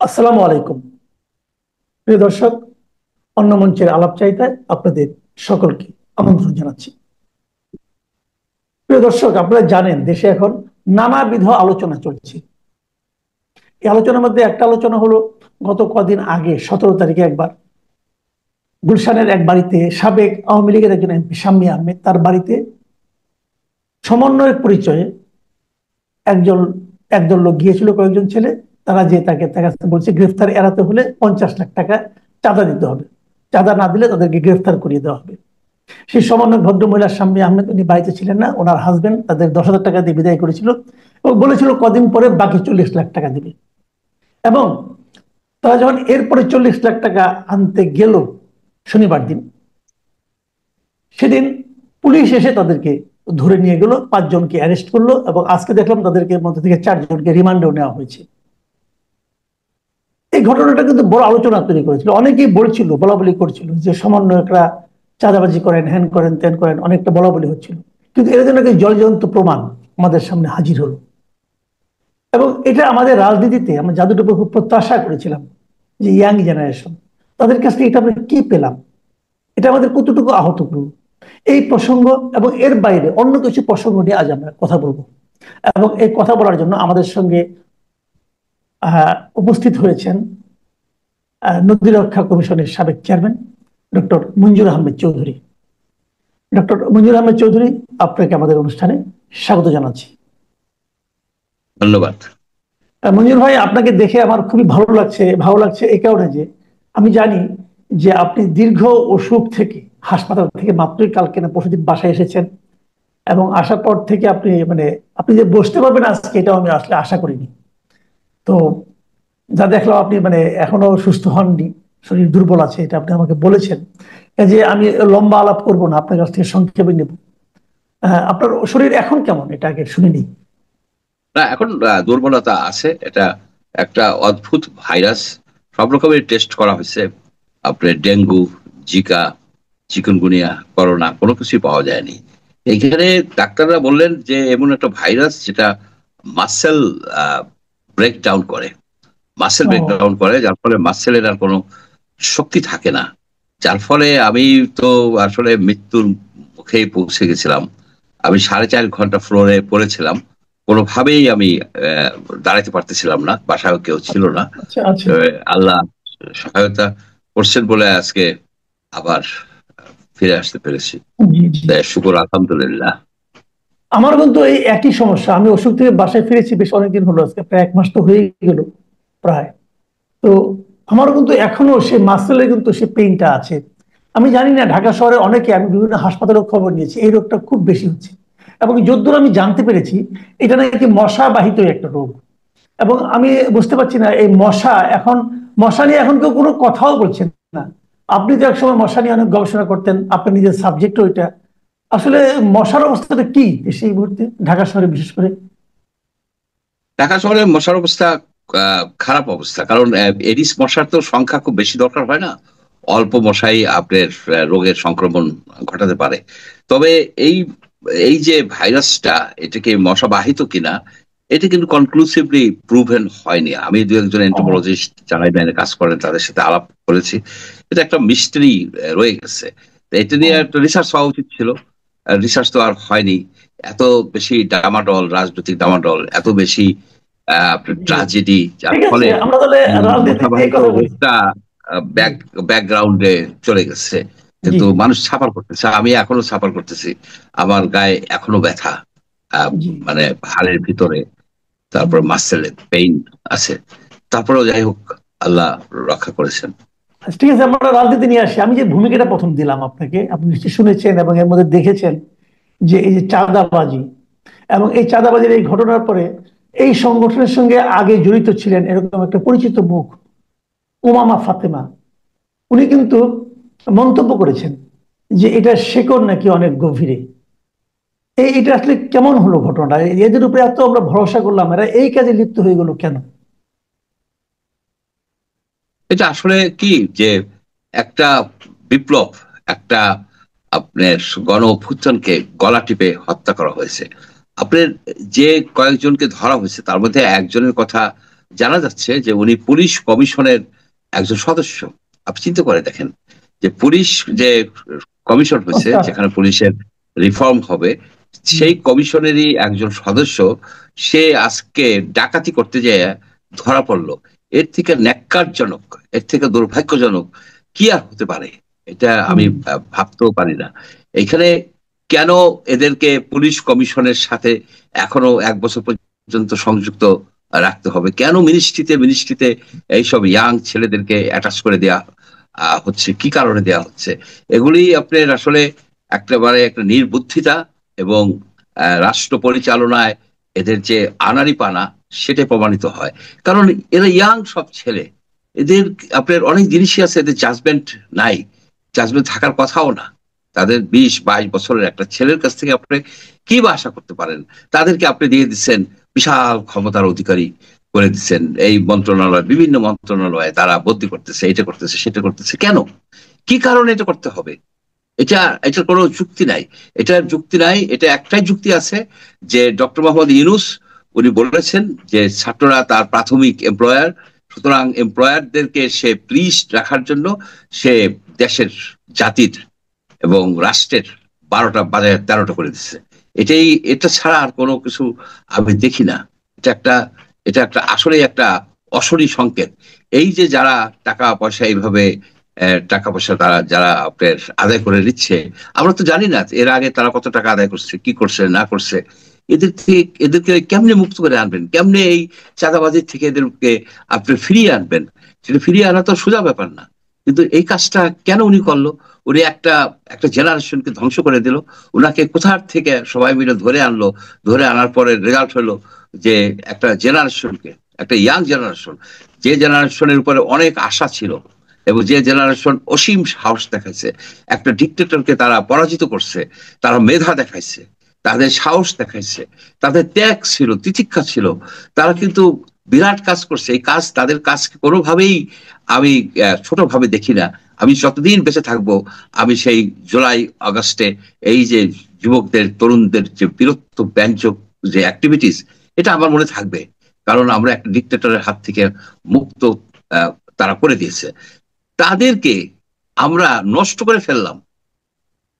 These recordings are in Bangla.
আসসালামু আলাইকুম। প্রিয় দর্শক, অন্য মঞ্চের আলাপচারিতায় আপনাদের সকলকে আমন্ত্রণ জানাচ্ছি। প্রিয় দর্শক, আপনারা জানেন দেশে এখন নানাবিধ আলোচনা চলছে। এই আলোচনার মধ্যে একটা আলোচনা হলো, গত কদিন আগে 17 তারিখে একবার গুলশানের এক বাড়িতে সাবেক আওয়ামী লীগের একজন এমপি শাম্মী আহমেদ, তার বাড়িতে সমন্বয়ের পরিচয়ে একজন একদল লোক গিয়েছিল, কয়েকজন ছেলে। তারা যে তাকে তার কাছে বলছে গ্রেফতার এড়াতে হলে 50 লাখ টাকা চাঁদা দিতে হবে, চাঁদা না দিলে তাদেরকে গ্রেফতার করিয়ে দেওয়া হবে। সেই সমন্বয় ভদ্রমহিলা শাম্মী আহমেদ, উনি বাড়িতে ছিলেন না, ওনার হাজবেন্ড তাদের 10,000 টাকা দিয়ে বিদায় করেছিল এবং বলেছিল কদিন পরে বাকি 40 লাখ টাকা দিবে। এবং তারা যখন এরপরে 40 লাখ টাকা আনতে গেল শনিবার দিন, সেদিন পুলিশ এসে তাদেরকে ধরে নিয়ে গেল, 5 জনকে অ্যারেস্ট করলো এবং আজকে দেখলাম তাদেরকে মধ্যে থেকে 4 জনকে রিমান্ডেও নেওয়া হয়েছে। এই ঘটনাটা কিন্তু বড় আলোচনা তৈরি করেছিল, অনেকেই বলছিল, বলা বলি করছিল যে সমন্বয়করা চাঁদাবাজি করেন, হ্যান করেন, ত্যান করেন, অনেকটা বলা বলি হচ্ছিল। কিন্তু এর জন্য একটা জলজন্ত প্রমাণ আমাদের সামনে হাজির হলো। এবং এটা আমাদের রাজনীতিতে আমরা যাদেরটুকু খুব প্রত্যাশা করেছিলাম, যে ইয়াং জেনারেশন, তাদের কাছ থেকে এটা আমরা কি পেলাম, এটা আমাদের কতটুকু আহত করলো, এই প্রসঙ্গ এবং এর বাইরে অন্য কিছু প্রসঙ্গ নিয়ে আজ আমরা কথা বলবো। এবং এই কথা বলার জন্য আমাদের সঙ্গে উপস্থিত হয়েছেন নদী রক্ষা কমিশনের সাবেক চেয়ারম্যান ডক্টর মঞ্জুর আহমেদ চৌধুরী। ডক্টর মঞ্জুর আহমেদ চৌধুরী, আপনাকে আমাদের অনুষ্ঠানে স্বাগত জানাচ্ছি। ধন্যবাদ। মঞ্জুর ভাই, আপনাকে দেখে আমার খুবই ভালো লাগছে। ভালো লাগছে এই কারণে যে আমি জানি যে আপনি দীর্ঘ অসুখ থেকে, হাসপাতাল থেকে মাত্রই কালকে না পরশুদিন বাসায় এসেছেন, এবং আসার পর থেকে আপনি যে বসতে পারবেন আজকে, এটাও আমি আসলে আশা করিনি। তো যা দেখলাম আপনি এখনো সুস্থ হননি, শরীর দুর্বল আছে, এটা আপনি আমাকে বলেছেন। যে আমি লম্বা আলাপ করব না, আপনার কাছ থেকে সংক্ষেপে নেব। আপনার শরীর এখন কেমন, এটা আগে শুনে নিই। না, এখন দুর্বলতা আছে। এটা একটা অদ্ভুত ভাইরাস। সব রকমের টেস্ট করা হয়েছে, আপনার ডেঙ্গু, জিকা, চিকুনগুনিয়া, করোনা, কোনো কিছুই পাওয়া যায়নি। এইখানে ডাক্তাররা বললেন যে এমন একটা ভাইরাস যেটা মাসেল ব্রেকডাউন করে, যার ফলে মাসেলের আর কোনো শক্তি থাকে না। যার ফলে আমি তো আসলে মৃত্যুর মুখেই পৌঁছে গেছিলাম। আমি 4.5 ঘন্টা ফ্লোরে পড়েছিলাম, কোনোভাবেই আমি দাঁড়াতে পারতেছিলাম না, বাসায় কেউ ছিল না। আচ্ছা আচ্ছা। আল্লাহ সহায়তা করছেন বলে আজকে আবার ফিরে আসতে পেরেছি। জি জি। শুকর, আলহামদুলিল্লাহ। আমার কিন্তু এই একই সমস্যা, আমি অসুখ থেকে বাসায় ফিরেছি বেশ অনেকদিন হলো, আজকে প্রায় 1 মাস তো হয়ে গেল প্রায়। তো আমার কিন্তু এখনো সে মাসেলে কিন্তু সে পেইনটা আছে। আমি জানি না, ঢাকা শহরে অনেকে, আমি বিভিন্ন হাসপাতালের খবর নিয়েছি, এই রোগটা খুব বেশি হচ্ছে। এবং যদ্দূর আমি জানতে পেরেছি, এটা নাকি মশা বাহিত একটা রোগ। এবং আমি বুঝতে পারছি না, এই মশা নিয়ে এখন কেউ কোনো কথাও বলছেন না। আপনি তো একসময় মশা নিয়ে অনেক গবেষণা করতেন, আপনার নিজের সাবজেক্ট ওইটা। আসলে মশার অবস্থাটা কি সেই মুহূর্তে ঢাকা শহরে বিশেষ করে? ঢাকা শহরে মশার অবস্থা খারাপ অবস্থা, কারণ এডিস মশার তো সংখ্যা খুব বেশি দরকার হয় না। অল্প মশাই আপনার রোগের সংক্রমণ ঘটাতে পারে। তবে এই এই যে ভাইরাসটা, এটাকে মশা বাহিত কিনা এটা কিন্তু কনক্লুসিভলি প্রুভেন হয়নি। আমি দু একজন এন্টোমোলজিস্ট যারা এই লাইনে কাজ করেন তাদের সাথে আলাপ করেছি। এটা একটা মিস্ট্রি রয়ে গেছে। এটা নিয়ে একটা রিসার্চ হওয়া উচিত ছিল, রিসার্চ তো আর হয়নি। এত বেশি ডামাডল, রাজনৈতিক ডামাডল, এত বেশি ট্রাজেডি, যার ঠিক আছে, ফলে আমরা তাহলে রাজনীতিতে এই মশাবাহিত কথা বলি। রোগটা জি ব্যাকগ্রাউন্ডে চলে গেছে। জি কিন্তু মানুষ সাফার করতেছে, আমি এখনো সাফার করতেছি। আমার গায়ে এখনো ব্যথা, জি মানে হাড়ের ভিতরে, জি। তারপর মাসেলে পেইন আছে। তারপরেও যাই হোক, আল্লাহ রক্ষা করেছেন। আচ্ছা, ঠিক আছে, আমরা রাজনীতি নিয়ে আসি। আমি যে ভূমিকাটা প্রথম দিলাম আপনাকে, আপনি নিশ্চয়ই শুনেছেন এবং এর মধ্যে দেখেছেন যে এই যে চাঁদাবাজি, এবং এই চাঁদাবাজির এই ঘটনার পরে এই সংগঠনের সঙ্গে আগে জড়িত ছিলেন এরকম একটা পরিচিত মুখ, উমামা ফাতেমা। উনি কিন্তু মন্তব্য করেছেন যে এটা শেকড় নাকি অনেক গভীরে। এটা আসলে কেমন হলো ঘটনাটা? এদের উপরে এত আমরা ভরসা করলাম, এরা এই কাজে লিপ্ত হয়ে গেল কেন? এটা আসলে কি, যে একটা বিপ্লব, একটা আপনার গণ অভ্যুত্থানকে গলা টিপে হত্যা করা হয়েছে। আপনার যে কয়েকজনকে ধরা হয়েছে তার মধ্যে একজনের কথা জানা যাচ্ছে যে উনি পুলিশ কমিশনের একজন সদস্য। আপনি চিন্তা করে দেখেন যে পুলিশ যে কমিশন হয়েছে, সংস্কার। যেখানে পুলিশের রিফর্ম হবে, হুম, সেই কমিশনেরই একজন সদস্য, সে আজকে ডাকাতি করতে যেয়ে ধরা পড়লো। এর থেকে ন্যাক্কারজনক, এর থেকে দুর্ভাগ্যজনক কি আর হতে পারে? এটা আমি হুম, ভাবতেও পারি না। এখানে কেন এদেরকে পুলিশ কমিশনের সাথে এখনো 1 বছর পর্যন্ত সংযুক্ত রাখতে হবে? কেন মিনিস্ট্রিতে মিনিস্ট্রিতে এইসব ইয়াং ছেলেদেরকে অ্যাটাচ করে দেয়া হচ্ছে? কি কারণে দেয়া হচ্ছে? এগুলি আপনার আসলে একেবারে একটা নির্বুদ্ধিতা, এবং রাষ্ট্র পরিচালনায় এদের যে আনাড়িপানা, সেটা প্রমাণিত হয়। কারণ এরা ইয়াং সব ছেলে, এদের আপনার অনেক জিনিসই আছে, এদের জাজমেন্ট নাই, জাজমেন্ট থাকার কথাও না। তাদের 20-22 বছরের একটা ছেলের কাছ থেকে আপনি কি বা আশা করতে পারেন? তাদেরকে আপনি দিয়ে দিচ্ছেন বিশাল ক্ষমতার অধিকারী করে দিচ্ছেন। এই মন্ত্রণালয়, বিভিন্ন মন্ত্রণালয়ে তারা বদলি করতেছে, এটা করতেছে, সেটা করতেছে। কেন? কি কারণে এটা করতে হবে? এটা এটার কোনো যুক্তি নাই। এটার যুক্তি নাই। এটা একটাই যুক্তি আছে, যে ডক্টর মোহাম্মদ ইউনূস উনি বলেছেন যে ছাত্ররা তার প্রাথমিক এমপ্লয়ার, সুতরাং এমপ্লয়ারদেরকে সে প্লিজ রাখার জন্য সে দেশের, জাতির এবং রাষ্ট্রের 12টা বাজায় 13টা করে দিচ্ছে। এটাই, এটা ছাড়া আর কোনো কিছু আমি দেখি না। এটা একটা, এটা একটা আসলে একটা অশনি সংকেত। এই যে যারা টাকা পয়সা এইভাবে টাকা পয়সা তারা যারা আপনার আদায় করে নিচ্ছে, আমরা তো জানি না এর আগে তারা কত টাকা আদায় করছে, কি করছে না করছে। এদের থেকে, এদেরকে কেমনে মুক্ত করে আনবেন? কেমনে এই চাঁদাবাজির থেকে এদেরকে আপনি ফিরিয়ে আনবেন? সেটা ফিরিয়ে আনা তো সোজা ব্যাপার না। কিন্তু এই কাজটা কেন উনি করলো? উনি একটা একটা জেনারেশনকে ধ্বংস করে দিল। উনাকে কোথার থেকে সবাই মিলে ধরে আনলো, ধরে আনার পরে রেজাল্ট হলো যে একটা জেনারেশনকে, একটা ইয়াং জেনারেশন, যে জেনারেশনের উপরে অনেক আশা ছিল, এবং যে জেনারেশন অসীম সাহস দেখাইছে, একটা ডিক্টেটরকে তারা পরাজিত করছে, তারা মেধা দেখাইছে, তাদের সাহস দেখাইছে, তাদের ত্যাগ ছিল, তিতিক্ষা ছিল, তারা কিন্তু বিরাট কাজ করছে। এই কাজ, তাদের কাজকে কোনোভাবেই আমি ছোটভাবে দেখি না। আমি যতদিন বেঁচে থাকবো, আমি সেই জুলাই আগস্টে এই যে যুবকদের, তরুণদের যে বীরত্ব ব্যঞ্জক যে অ্যাক্টিভিটিস, এটা আমার মনে থাকবে। কারণ আমরা একটা ডিক্টেটরের হাত থেকে মুক্ত আহ, তারা করে দিয়েছে। তাদেরকে আমরা নষ্ট করে ফেললাম,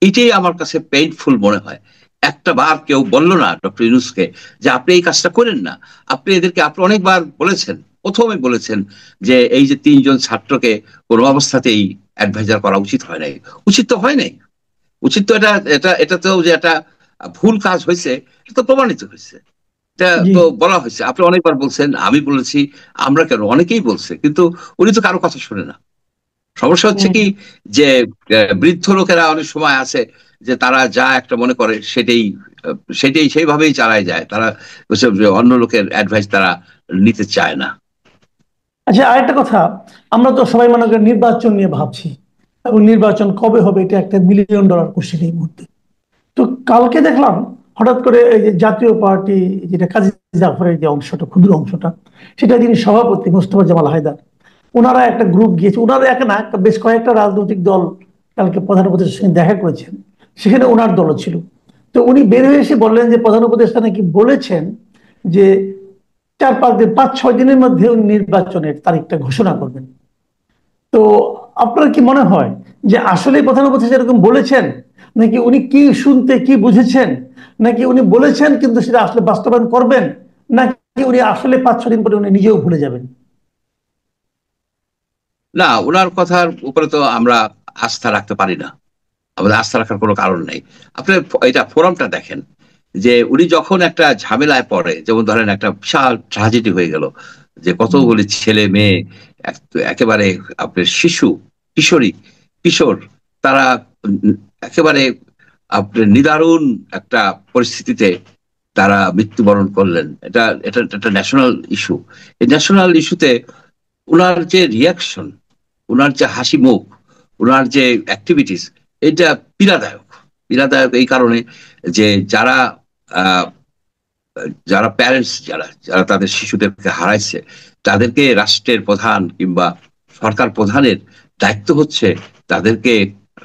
এটাই আমার কাছে পেইনফুল মনে হয়। একটা বার কেউ বলল না ডক্টর ইউনূসকে যে আপনি এই কাজটা করেন না? আপনি এদেরকে, আপনি অনেকবার বলেছেন, প্রথমে বলেছেন যে এই যে 3জন ছাত্রকে কোনো অবস্থাতেই অ্যাডভাইজার করা উচিত হয় নাই। উচিত তো হয় নাই। উচিত তো এটা, এটা তো যে একটা ভুল কাজ হয়েছে, এটা তো প্রমাণিত হয়েছে। এটা জি, তো বলা হয়েছে, আপনি অনেকবার বলছেন, আমি বলেছি, আমরা কেন, অনেকেই বলছে, কিন্তু উনি তো কারো কথা শুনে না। সমস্যা হচ্ছে হুম। কি, যে বৃদ্ধ লোকেরা অনেক সময় আছে যে তারা যা একটা মনে করে সেটাই, সেটাই সেইভাবেই চালায় যায়। তারা ওসব যে অন্য লোকের অ্যাডভাইস তারা নিতে চায় না। আচ্ছা, আরেকটা কথা, আমরা তো সবাই মনে করি নির্বাচন নিয়ে ভাবছি, এবং নির্বাচন কবে হবে এটা একটা $1,000,000 কোশ্চেন এই মুহূর্তে। তো কালকে দেখলাম হঠাৎ করে এই যে জাতীয় পার্টি, যেটা কাজী জাফরের যে অংশটা, ক্ষুদ্র অংশটা, সেটা যিনি সভাপতি মোস্তফা জামাল হায়দার, ওনারা একটা গ্রুপ গিয়েছে, ওনারা এক না, বেশ কয়েকটা রাজনৈতিক দল কালকে প্রধান উপদেষ্টার সঙ্গে দেখা করেছেন, সেখানে ওনার দলও ছিল। তো উনি বের হয়ে এসে বললেন যে প্রধান উপদেষ্টা নাকি বলেছেন যে 4-5 দিন, 5-6 দিনের মধ্যে উনি নির্বাচনের তারিখটা ঘোষণা করবেন। তো আপনার কি মনে হয় যে আসলে প্রধান উপদেষ্টা এরকম বলেছেন, নাকি উনি কি শুনতে কি বুঝেছেন, নাকি উনি বলেছেন কিন্তু সেটা আসলে বাস্তবায়ন করবেন, নাকি উনি আসলে 5-6 দিন পরে উনি নিজেও ভুলে যাবেন? না, ওনার কথার উপরে তো আমরা আস্থা রাখতে পারি না। আমাদের আস্থা রাখার কোনো কারণ নেই। আপনি এটা ফোরামটা দেখেন, যে উনি যখন একটা ঝামেলায় পড়ে, যেমন ধরেন একটা বিশাল ট্রাজেডি হয়ে গেল, যে হুম, কতগুলি ছেলে মেয়ে, একেবারে আপনার শিশু, কিশোরী, কিশোর, তারা একেবারে আপনার নিদারুণ একটা পরিস্থিতিতে তারা মৃত্যুবরণ করলেন। এটা, এটা একটা ন্যাশনাল ইস্যু। এই ন্যাশনাল ইস্যুতে ওনার যে রিয়াকশন, ওনার যে হাসি মুখ, ওনার যে অ্যাক্টিভিটিস, এটা পীড়াদায়ক। পীড়াদায়ক এই কারণে যে যারা আহ, যারা প্যারেন্টস, যারা যারা তাদের শিশুদেরকে হারাইছে, তাদেরকে রাষ্ট্রের প্রধান কিংবা সরকার প্রধানের দায়িত্ব হচ্ছে তাদেরকে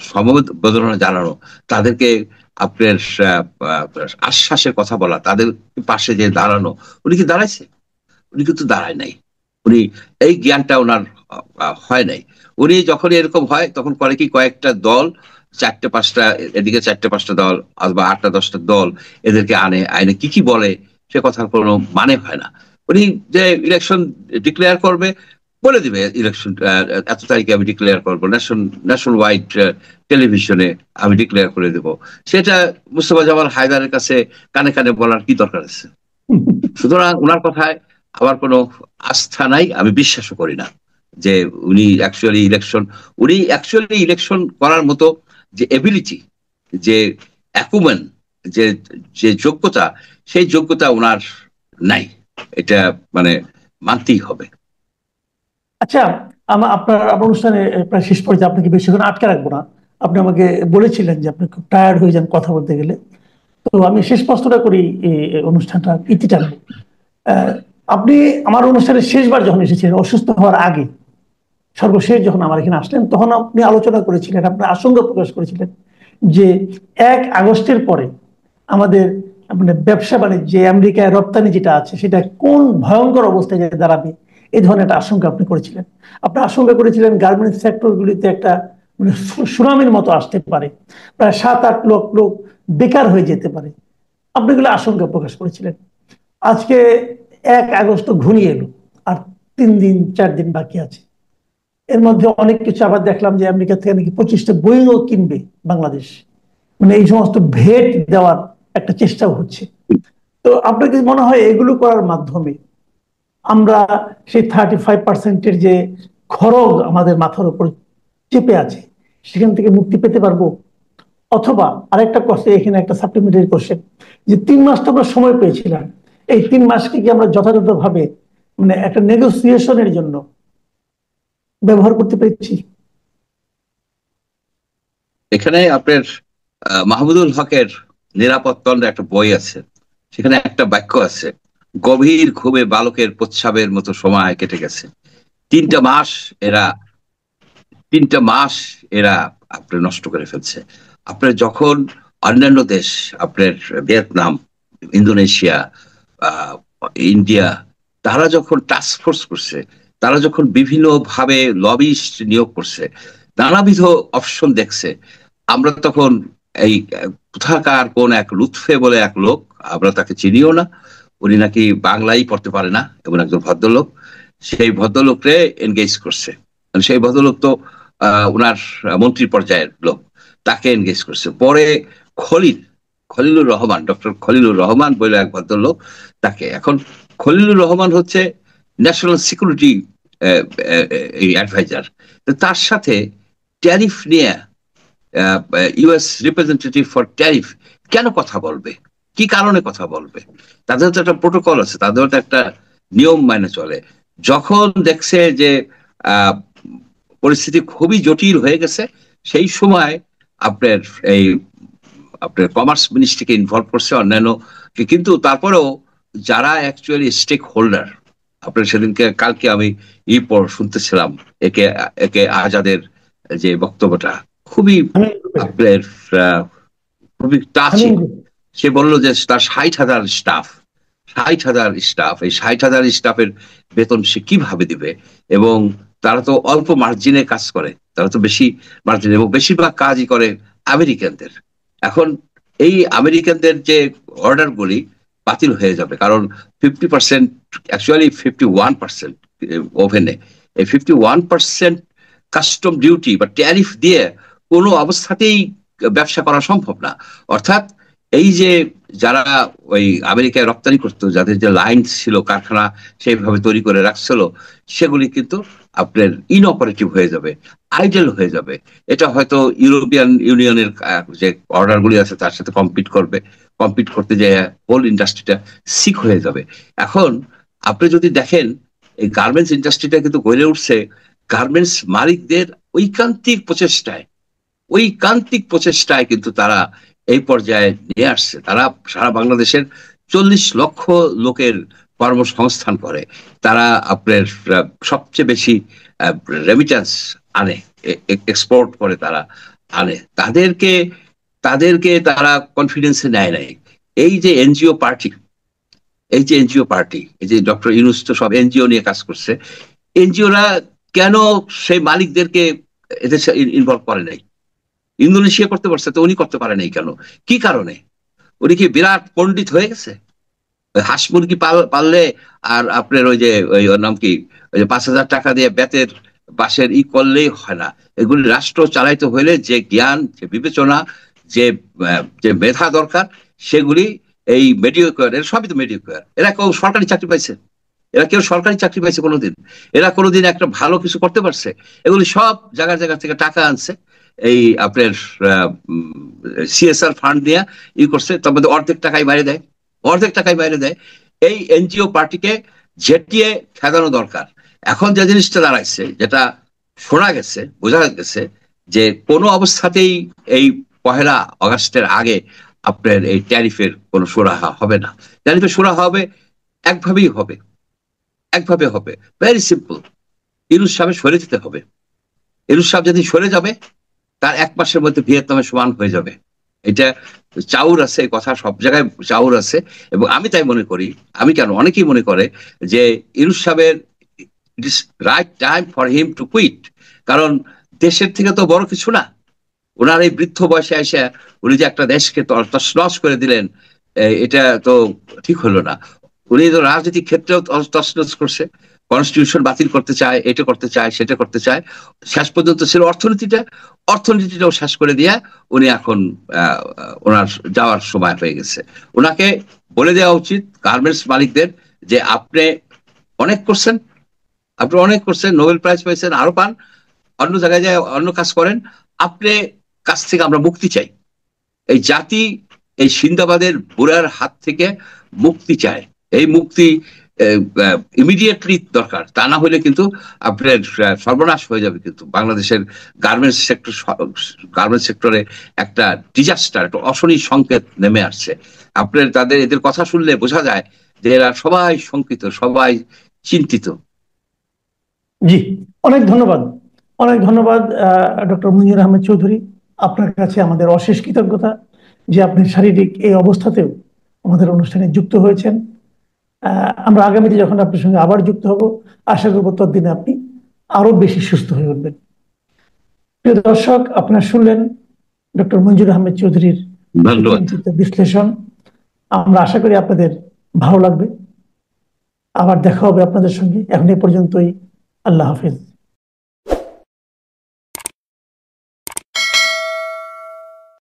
সমবেদনা জানানো, তাদেরকে আপনার আশ্বাসের কথা বলা, তাদের পাশে যে দাঁড়ানো। উনি কি দাঁড়াইছে? উনি কিন্তু দাঁড়ায় নাই। উনি এই জ্ঞানটা ওনার হয় নাই। উনি যখন এরকম হয় তখন করে কি, কয়েকটা দল, চারটে পাঁচটা, এদিকে চারটে পাঁচটা দল অথবা আটটা দশটা দল, এদেরকে আইনে কি কি বলে সে কথার কোনো মানে হয় না। উনি যে ইলেকশন ডিক্লেয়ার করবে, বলে দিবে ইলেকশন এত তারিখে আমি ডিক্লেয়ার করবো, ন্যাশনাল ওয়াইড টেলিভিশনে আমি ডিক্লেয়ার করে দেব। সেটা মুস্তফা জামাল হায়দারের কাছে কানে কানে বলার কি দরকার আছে? সুতরাং ওনার কথায় আমার কোনো আস্থা নাই, আমি বিশ্বাসও করি না যে উনি অ্যাকচুয়ালি ইলেকশন করার মতো যে এবিলিটি, যে অ্যাকুমেন, যে যে যোগ্যতা, সেই যোগ্যতা ওনার নাই। এটা মানে মানতেই হবে। আচ্ছা, আপনার আপনার অনুষ্ঠানে প্রায় শেষ পর্যায়ে, আপনাকে বেশিক্ষণ আটকে রাখবো না। আপনি আমাকে বলেছিলেন যে আপনি খুব টায়ার্ড হয়ে যান কথা বলতে গেলে। তো আমি শেষ প্রশ্নটা করি, এই অনুষ্ঠানটা ইতি টানবো। আহ, আপনি আমার অনুষ্ঠানে শেষবার যখন এসেছিলেন অসুস্থ হওয়ার আগে, সর্বশেষ যখন আমার এখানে আসলেন, তখন আপনি আলোচনা করেছিলেন, আপনি আশঙ্কা প্রকাশ করেছিলেন যে 1 আগস্টের পরে আমাদের মানে ব্যবসা বাণিজ্য, আমেরিকায় রপ্তানি যেটা আছে সেটা কোন ভয়ঙ্কর অবস্থায় যে দাঁড়াবে, এই ধরনের একটা আশঙ্কা আপনি করেছিলেন। আপনি আশঙ্কা করেছিলেন গার্মেন্টস সেক্টরগুলিতে একটা মানে সুনামির মতো আসতে পারে, প্রায় 7-8 লক্ষ লোক বেকার হয়ে যেতে পারে। আপনি এগুলো আশঙ্কা প্রকাশ করেছিলেন। আজকে 1 আগস্ট ঘনিয়ে এলো, আর 3 দিন 4 দিন বাকি আছে। এর মধ্যে অনেক কিছু আবার দেখলাম যে আমেরিকা থেকে নাকি 25টা বোয়িংও কিনবে বাংলাদেশ, মানে এই সমস্ত ভেট দেওয়ার একটা চেষ্টাও হচ্ছে। তো আপনার কি মনে হয় এগুলো করার মাধ্যমে আমরা সেই 35%-এর যে খরচ আমাদের মাথার উপর চেপে আছে সেখান থেকে মুক্তি পেতে পারবো? অথবা আরেকটা কোশ্চেন, এখানে একটা সাপ্লিমেন্টারি কোশ্চেন, যে 3 মাস তো আমরা সময় পেয়েছিলাম, এই 3 মাসকে কি আমরা যথাযথভাবে মানে একটা নেগোসিয়েশনের জন্য ব্যবহার করতে পেরেছি? এখানে আপনার মাহমুদুল হকের নিরাপদ তন্দ্রা একটা বই আছে, সেখানে একটা বাক্য আছে, গভীর ঘুমে বালকের প্রস্রাবের মতো সময় কেটে গেছে। 3টা মাস এরা 3টা মাস এরা আপনার নষ্ট করে ফেলছে। আপনার যখন অন্যান্য দেশ, আপনার ভিয়েতনাম, ইন্দোনেশিয়া, আহ, ইন্ডিয়া, তারা যখন টাস্ক ফোর্স করছে, তারা যখন বিভিন্ন ভাবে লবিস্ট নিয়োগ করছে, নানাবিধ অপশন দেখছে, আমরা তখন এই কোথাকার কোন এক লুৎফে বলে এক লোক, আমরা তাকে চিনিও না, উনি নাকি বাংলাই পড়তে পারে না, এবং একজন ভদ্রলোক, সেই ভদ্রলোকরে এনগেজ করছে। মানে সেই ভদ্রলোক তো ওনার মন্ত্রী পর্যায়ের লোক, তাকে এনগেজ করছে। পরে খলিলুর রহমান, ডক্টর খলিলুর রহমান বলে এক ভদ্রলোক, তাকে এখন খলিলুর রহমান হচ্ছে ন্যাশনাল সিকিউরিটি অ্যাডভাইজার। তো তার সাথে ট্যারিফ নিয়ে ইউএস রিপ্রেজেন্টেটিভ ফর ট্যারিফ কেন কথা বলবে, কি কারণে কথা বলবে? তাদের তো একটা প্রোটোকল আছে, তাদের তো একটা নিয়ম মানে চলে। যখন দেখছে যে আহ, পরিস্থিতি খুবই জটিল হয়ে গেছে, সেই সময় আপনার এই আপনার কমার্স মিনিস্ট্রিকে ইনভলভ করছে, অন্যান্য কিন্তু তারপরেও যারা অ্যাকচুয়ালি স্টেক হোল্ডার, আপনার সেদিনকে কালকে আমি শুনতেছিলাম, একে একে আজাদের যে বক্তব্যটা খুবই আপনার খুবই টাচিং। সে বলল যে তার 60,000 স্টাফ, 60,000 স্টাফ, এই 60,000 স্টাফের বেতন সে কিভাবে দিবে? এবং তারা তো অল্প মার্জিনে কাজ করে, তারা তো বেশি মার্জিন, এবং বেশিরভাগ কাজই করে আমেরিকানদের। এখন এই আমেরিকানদের যে অর্ডার গুলি বাতিল হয়ে যাবে, কারণ 50%, অ্যাকচুয়ালি 51% ওভেনে, এই 51% কাস্টম ডিউটি বা ট্যারিফ দিয়ে কোনো অবস্থাতেই ব্যবসা করা সম্ভব না। অর্থাৎ এই যে যারা ওই আমেরিকায় রপ্তানি করতো, যাদের যে লাইন ছিল, কারখানা সেইভাবে তৈরি করে রাখছিল, সেগুলি কিন্তু আপনার ইনঅপারেটিভ হয়ে যাবে, আইডেল হয়ে যাবে। এটা হয়তো ইউরোপিয়ান ইউনিয়নের যে অর্ডার গুলি আছে তার সাথে কম্পিট করতে যে হোল ইন্ডাস্ট্রিটা সিক হয়ে যাবে। এখন আপনি যদি দেখেন, এই গার্মেন্টস ইন্ডাস্ট্রিটা কিন্তু গড়ে উঠছে গার্মেন্টস মালিকদের ঐকান্তিক প্রচেষ্টায় কিন্তু তারা এই পর্যায়ে নিয়ে আসছে। তারা সারা বাংলাদেশের 40 লক্ষ লোকের কর্মসংস্থান করে। তারা আপনার সবচেয়ে বেশি রেমিটেন্স আনে, এক্সপোর্ট করে তারা আনে। তাদেরকে তারা কনফিডেন্সে নেয় নাই। এই যে এনজিও পার্টি, এই যে এনজিও পার্টি, এই যে ডক্টর ইউনূস তো সব এনজিও নিয়ে কাজ করছে, এনজিওরা কেন সেই মালিকদেরকে এদের ইনভলভ করে নাই? ইন্দোনেশিয়া করতে পারছে, তো উনি করতে পারে নাই কেন? কি কারণে? উনি কি বিরাট পণ্ডিত হয়ে গেছে? হাঁস মুরগি পাললে আর আপনার ওই যে ওর নাম কি, ওই যে 5,000 টাকা দিয়ে বেতের বাঁশের করলেই হয় না। এগুলি রাষ্ট্র চালাইতে হইলে যে জ্ঞান, যে বিবেচনা, যে যে মেধা দরকার, সেগুলি এই মেডিওকার, এরা সবই তো মেডিওকার। এরা কেউ সরকারি চাকরি পাইছে? এরা কেউ সরকারি চাকরি পাইছে কোনোদিন? এরা কোনোদিন একটা ভালো কিছু করতে পারছে? এগুলি সব জায়গা জায়গা থেকে টাকা আনছে, এই আপনার সিএসআর ফান্ড দিয়ে করছে, তবে অর্ধেক টাকাই বাইরে দেয়, অর্ধেক টাকাই বাইরে দেয়। এই এনজিও পার্টিকে ঝেঁটিয়ে খেদানো দরকার। এখন যে জিনিসটা দাঁড়াইছে, যেটা শোনা গেছে, বোঝা গেছে, যে কোনো অবস্থাতেই এই 1 আগস্টের আগে আপনার এই ট্যারিফের কোনো সুরাহা হবে না। ট্যারিফের সুরাহা হবে একভাবেই হবে, একভাবে হবে, ভেরি সিম্পল। ইউনূস সাহেব সরে যেতে হবে। ইউনূস সাহেব যদি সরে যাবে, তার 1 মাসের মধ্যে ভিয়েতনামের সমান হয়ে যাবে। এটা চাউর আছে, এই কথা সব জায়গায় চাউর আছে। এবং আমি তাই মনে করি, আমি কেন, অনেকেই মনে করে যে ইউনূস সাহেবের it is right time for him to quit. কারণ দেশের থেকে তো বড় কিছু না। ওনার এই বৃদ্ধ বয়সে এসে উনি যে একটা দেশকে তছনছ করে দিলেন, এটা তো ঠিক হলো না। উনি তো রাজনৈতিক ক্ষেত্রেও তছনছ করছে, কনস্টিটিউশন বাতিল করতে চায়, এটা করতে চায়, সেটা করতে চায়। শেষ পর্যন্ত ছিল অর্থনীতিটাও শেষ করে দিয়ে উনি এখন ওনার যাওয়ার সময় হয়ে গেছে। ওনাকে বলে দেওয়া উচিত গার্মেন্টস মালিকদের যে আপনি অনেক করছেন, আপনি অনেক করছেন, নোবেল প্রাইজ পাইছেন, আরো পান, অন্য জায়গায় যায় অন্য কাজ করেন, আপনি কাছ থেকে আমরা মুক্তি চাই। এই জাতি এই সিন্দাবাদের বুড়ার হাত থেকে মুক্তি চায়। এই মুক্তি ইমিডিয়েটলি দরকার, তা না হলে কিন্তু আপনার সর্বনাশ হয়ে যাবে। কিন্তু বাংলাদেশের গার্মেন্টস সেক্টরে একটা ডিজাস্টার, একটা অশনি সংকেত নেমে আসছে। আপনার এদের কথা শুনলে বোঝা যায় যে এরা সবাই শঙ্কিত, সবাই চিন্তিত। জি, অনেক ধন্যবাদ, অনেক ধন্যবাদ ডক্টর মঞ্জুর আহমেদ চৌধুরী। আপনার কাছে আমাদের অশেষ কৃতজ্ঞতা যে আপনি শারীরিক এই অবস্থাতেও আমাদের অনুষ্ঠানে যুক্ত হয়েছেন। আমরা আগামীতে যখন আপনার সঙ্গে আবার যুক্ত হব, আশা করব ততদিনে আপনি আরো বেশি সুস্থ হয়ে উঠবেন। প্রিয় দর্শক, আপনারা শুনলেন ডক্টর মঞ্জুর আহমেদ চৌধুরীর ধন্যবাদ। বিশ্লেষণ। আমরা আশা করি আপনাদের ভালো লাগবে। আবার দেখা হবে আপনাদের সঙ্গে। এখন এ পর্যন্তই। আল্লাহ হাফিজ।